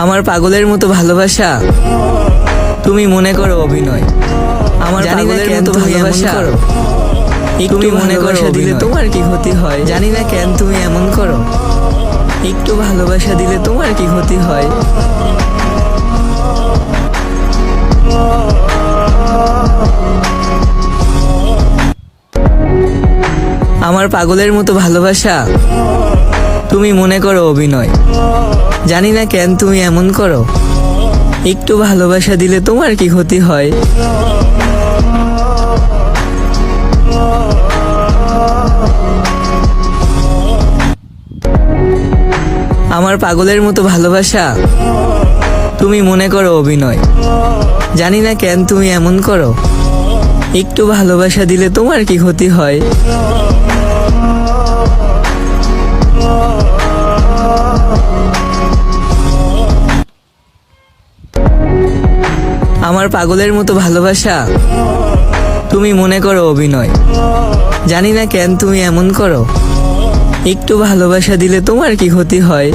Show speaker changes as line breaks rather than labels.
আমার পাগলের মতো ভালোবাসা তুমি মনে করো অভিনয়। আমার পাগলের মতো ভালোবাসা তুমি মনে করো দিলে তোমার কি ক্ষতি হয়? জানি না কেন তুমি এমন করো। একটু ভালোবাসা দিলে তোমার কি ক্ষতি হয়? আমার পাগলের মতো ভালোবাসা তুমি মনে করো অভিনয়। জানি না কেন তুমি এমন করো। একটু ভালোবাসা দিলে তোমার কি ক্ষতি হয়? আমার পাগলের মতো ভালোবাসা তুমি মনে করো অভিনয়। জানি না কেন তুমি এমন করো। একটু ভালোবাসা দিলে তোমার কি ক্ষতি হয়? আমার পাগলের মতো ভালোবাসা তুমি মনে করো অভিনয়। জানি না কেন তুমি এমন করো। একটু ভালোবাসা দিলে তোমার কি ক্ষতি হয়?